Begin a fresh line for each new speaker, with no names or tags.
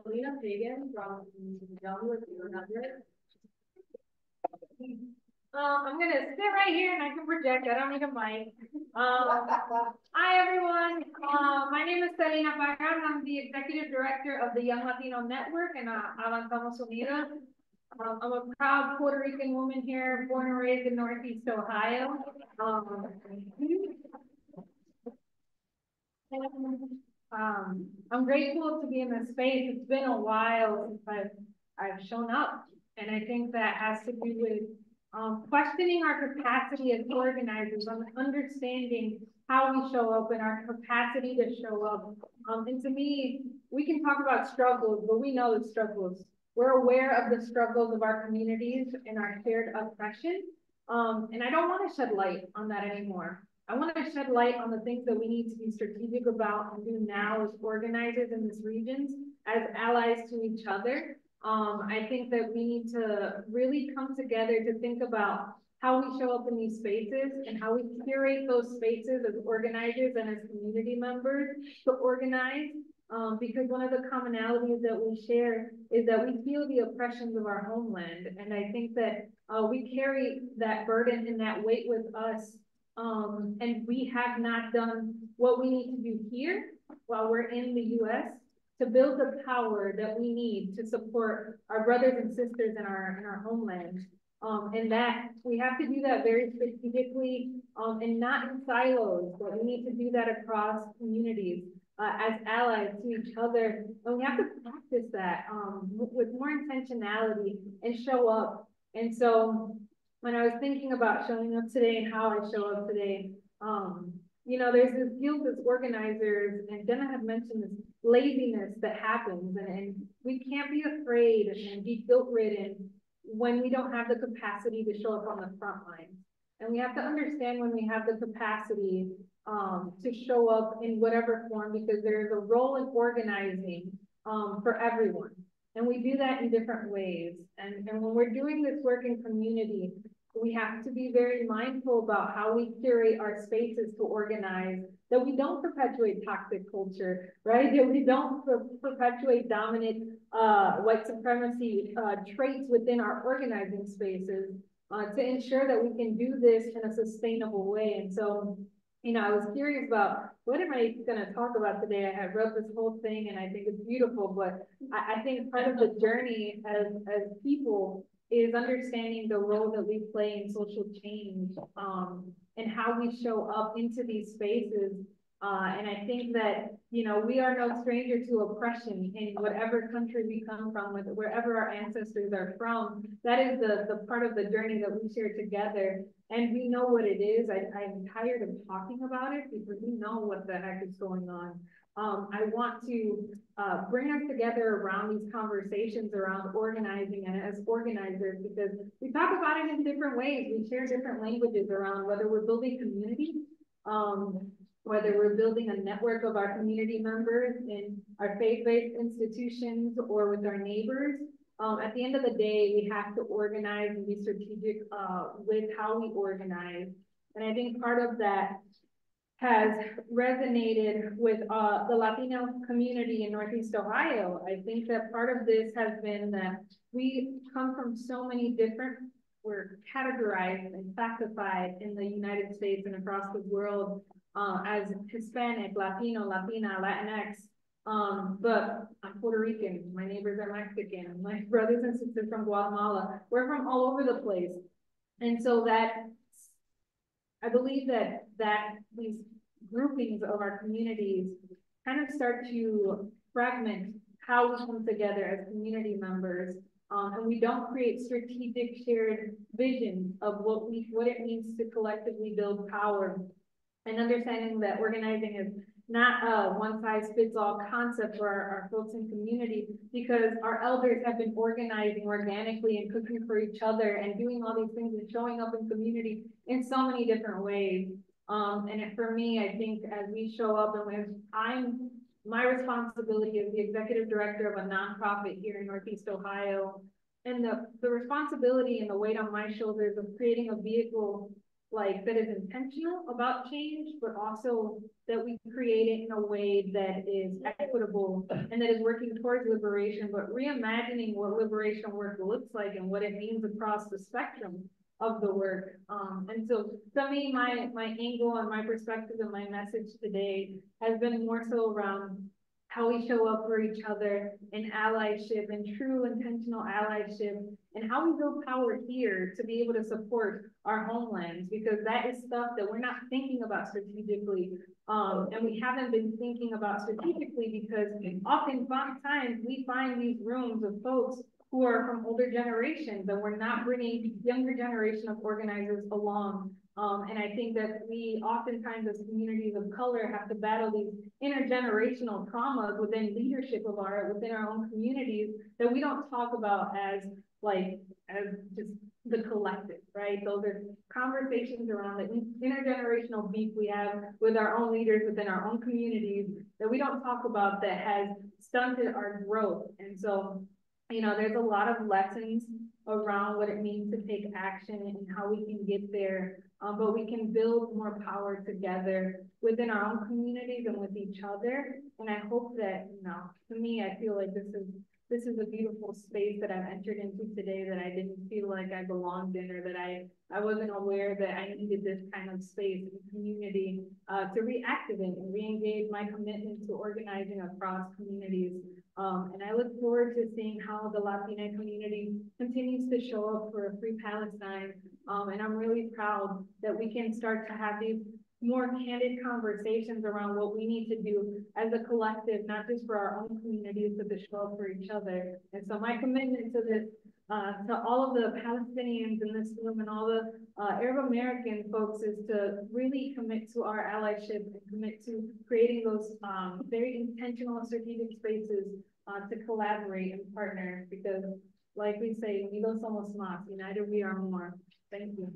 Selina Pagan from the Latino Network. I'm gonna sit right here and I can project. I don't need a mic. Hi everyone. My name is Selina Pagan. I'm the executive director of the Young Latino Network and Avanzamos Unidos. I'm a proud Puerto Rican woman here, born and raised in Northeast Ohio. I'm grateful to be in this space. It's been a while since I've shown up, and I think that has to do with questioning our capacity as organizers, on understanding how we show up and our capacity to show up. And to me, we can talk about struggles, but we know the struggles. We're aware of the struggles of our communities and our shared oppression. And I don't want to shed light on that anymore. I want to shed light on the things that we need to be strategic about and do now as organizers in these regions, as allies to each other. I think that we need to really come together to think about how we show up in these spaces and how we curate those spaces as organizers and as community members to organize. Because one of the commonalities that we share is that we feel the oppressions of our homeland. And I think that we carry that burden and that weight with us. And we have not done what we need to do here while we're in the US to build the power that we need to support our brothers and sisters in our homeland. And that we have to do that very strategically and not in silos, but we need to do that across communities as allies to each other. And we have to practice that with more intentionality and show up. And so when I was thinking about showing up today and how I show up today, you know, there's this guilt as organizers, and Jenna had mentioned this laziness that happens, and we can't be afraid and be guilt-ridden when we don't have the capacity to show up on the front lines. And we have to understand when we have the capacity to show up in whatever form, because there's a role in organizing for everyone. And we do that in different ways. And when we're doing this work in community, we have to be very mindful about how we curate our spaces to organize, that we don't perpetuate toxic culture, right? That we don't perpetuate dominant white supremacy traits within our organizing spaces to ensure that we can do this in a sustainable way. And so, you know, I was curious about what am I going to talk about today? I have wrote this whole thing and I think it's beautiful, but I think part of the journey as people is understanding the role that we play in social change and how we show up into these spaces. And I think that, you know, we are no stranger to oppression in whatever country we come from, wherever our ancestors are from. That is the part of the journey that we share together. And we know what it is. I'm tired of talking about it because we know what the heck is going on. I want to bring us together around these conversations around organizing and as organizers, because we talk about it in different ways. We share different languages around whether we're building community, whether we're building a network of our community members in our faith-based institutions or with our neighbors. At the end of the day, we have to organize and be strategic with how we organize. And I think part of that has resonated with the Latino community in Northeast Ohio. I think that part of this has been that we come from so many different, we're categorized and classified in the United States and across the world as Hispanic, Latino, Latina, Latinx. But I'm Puerto Rican, my neighbors are Mexican, my brothers and sisters from Guatemala, we're from all over the place. And so that, I believe that these groupings of our communities kind of start to fragment how we come together as community members. And we don't create strategic shared visions of what it means to collectively build power, and understanding that organizing is not a one-size-fits-all concept for our folks in community, because our elders have been organizing organically and cooking for each other and doing all these things and showing up in community in so many different ways. For me, I think as we show up, and my responsibility as the executive director of a nonprofit here in Northeast Ohio, and the responsibility and the weight on my shoulders of creating a vehicle like that is intentional about change, but also that we create it in a way that is equitable and that is working towards liberation, but reimagining what liberation work looks like and what it means across the spectrum of the work. And so for me, my angle and my perspective and my message today has been more so around how we show up for each other in allyship and true intentional allyship, and how we build power here to be able to support our homelands, because that is stuff that we're not thinking about strategically. And we haven't been thinking about strategically because oftentimes we find these rooms of folks who are from older generations, and we're not bringing younger generation of organizers along. And I think that we oftentimes as communities of color have to battle these intergenerational traumas within leadership of within our own communities that we don't talk about as just the collective, right? Those are conversations around the intergenerational beef we have with our own leaders within our own communities that we don't talk about, that has stunted our growth. And so, you know, there's a lot of lessons around what it means to take action and how we can get there, but we can build more power together within our own communities and with each other. And I hope that, you know, to me, I feel like this is a beautiful space that I've entered into today that I didn't feel like I belonged in, or that I wasn't aware that I needed this kind of space and community to reactivate and re-engage my commitment to organizing across communities. And I look forward to seeing how the Latina community continues to show up for a free Palestine. And I'm really proud that we can start to have these more candid conversations around what we need to do as a collective, not just for our own communities, but to show up for each other. And so my commitment to this, to all of the Palestinians in this room and all the Arab American folks, is to really commit to our allyship and commit to creating those very intentional strategic spaces to collaborate and partner, because like we say, unidos somos más, united we are more. Thank you.